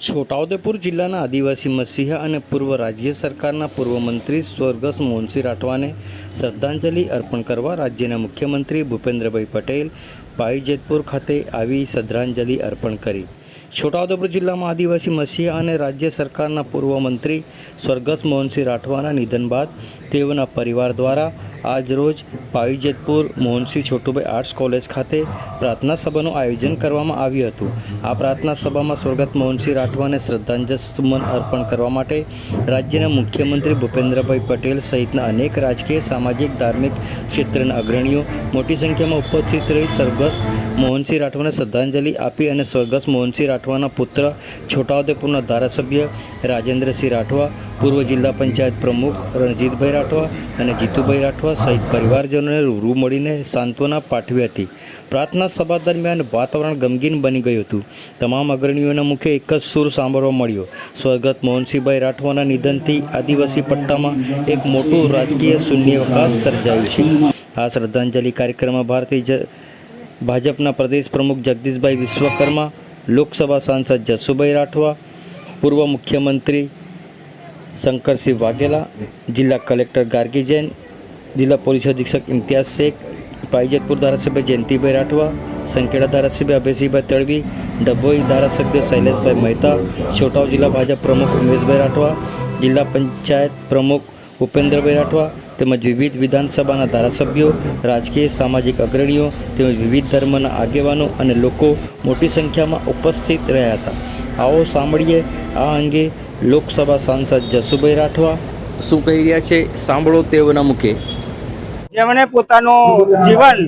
છોટાઉદેપુર જિલ્લાના આદિવાસી મસીહા અને પૂર્વ રાજ્ય સરકારના પૂર્વ મંત્રી સ્વર્ગસ્થ મોહનસિંહ રાઠવાને શ્રદ્ધાંજલિ અર્પણ કરવા રાજ્યના મુખ્યમંત્રી ભૂપેન્દ્રભાઈ પટેલ પાવીજેતપુર ખાતે આવી શ્રદ્ધાંજલિ અર્પણ કરી। છોટાઉદેપુર જિલ્લામાં આદિવાસી મસીહા અને રાજ્ય સરકારના પૂર્વ મંત્રી સ્વર્ગસ્થ મોહનસિંહ રાઠવાના નિધન બાદ તેઓના પરિવાર દ્વારા આજરોજ પાવીજેતપુર મોહનસિંહ છોટુભાઈ આર્ટ્સ કોલેજ ખાતે પ્રાર્થના સભાનું આયોજન કરવામાં આવ્યું હતું। આ પ્રાર્થના સભામાં સ્વર્ગસ્થ મોહનસિંહ રાઠવાને શ્રદ્ધાંજલિ સુમન અર્પણ કરવા માટે રાજ્યના મુખ્યમંત્રી ભૂપેન્દ્રભાઈ પટેલ સહિતના અનેક રાજકીય, સામાજિક, ધાર્મિક ક્ષેત્રના અગ્રણીઓ મોટી સંખ્યામાં ઉપસ્થિત રહી સ્વર્ગસ્થ મોહનસિંહ રાઠવાને શ્રદ્ધાંજલિ આપી અને સ્વર્ગસ્થ મોહનસિંહ રાઠવાના પુત્ર છોટાઉદેપુરના ધારાસભ્ય રાજેન્દ્રસિંહ રાઠવા, પૂર્વ જિલ્લા પંચાયત પ્રમુખ રણજીતભાઈ રાઠવા અને જીતુભાઈ રાઠવા સહિત પરિવારજનોને રૂબરૂ મળીને સાંત્વના પાઠવી હતી। પ્રાર્થના સભા દરમિયાન વાતાવરણ ગમગીન બની ગયું હતું। તમામ અગ્રણીઓના મુખે એક જ સૂર સાંભળવા મળ્યો। સ્વર્ગસ્થ મોહનસિંહભાઈ રાઠવાના નિધનથી આદિવાસી પટ્ટામાં એક મોટું રાજકીય શૂન્યાવકાશ સર્જાયું છે। આ શ્રદ્ધાંજલિ કાર્યક્રમમાં ભાજપના પ્રદેશ પ્રમુખ જગદીશભાઈ વિશ્વકર્મા, લોકસભા સાંસદ જસુભાઈ રાઠવા, પૂર્વ મુખ્યમંત્રી શંકરસિંહ વાઘેલા, જિલ્લા કલેક્ટર ગાર્ગી જૈન, જિલ્લા પોલીસ અધિક્ષક ઇમ્તિયાઝ શેખ, પાવીજેતપુર ધારાસભ્ય જયંતિભાઈ રાઠવા, સંખેડા ધારાસભ્ય અભયસિંહભાઈ તડવી, ડભોઈ ધારાસભ્ય શૈલેષભાઈ મહેતા, છોટાઉ જિલ્લા ભાજપ પ્રમુખ ઉમેશભાઈ રાઠવા, જિલ્લા પંચાયત પ્રમુખ ઉપેન્દ્રભાઈ રાઠવા તેમજ વિવિધ વિધાનસભાના ધારાસભ્યો, રાજકીય, સામાજિક અગ્રણીઓ તેમજ વિવિધ ધર્મના આગેવાનો અને લોકો મોટી સંખ્યામાં ઉપસ્થિત રહ્યા હતા। આવો સાંભળીએ આ અંગે લોકસભા સાંસદ જસુભાઈ રાઠવા શું કહી રહ્યા છે, સાંભળો તેઓના મુખે। જેમણે પોતાનું જીવન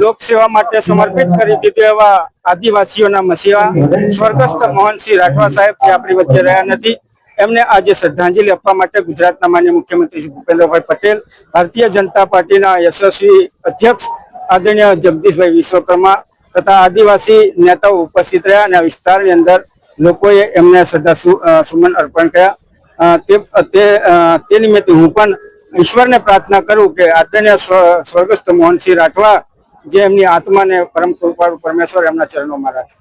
લોકસેવા માટે સમર્પિત કરી દીધું એવા આદિવાસીઓના મસીહા સ્વર્ગસ્થ મોહનસિંહ રાઠવા સાહેબ જે આપણી વચ્ચે રહ્યા નથી, એમને આજે શ્રદ્ધાંજલિ આપવા માટે ગુજરાતના માન્ય મુખ્યમંત્રી શ્રી ભૂપેન્દ્રભાઈ પટેલ, ભારતીય જનતા પાર્ટીના યશસ્વી અધ્યક્ષ આદરણીય જગદીશભાઈ વિશ્વકર્મા તથા આદિવાસી નેતાઓ ઉપસ્થિત રહ્યા અને આ વિસ્તારની અંદર લોકોએ એમને શ્રદ્ધા સુમન અર્પણ કર્યા। તે નિમિત્તે હું પણ ઈશ્વરને પ્રાર્થના કરું કે આદરણીય સ્વર્ગસ્થ મોહનસિંહ રાઠવા જે એમની આત્માને પરમ કૃપાળુ પરમેશ્વર એમના ચરણોમાં રાખે।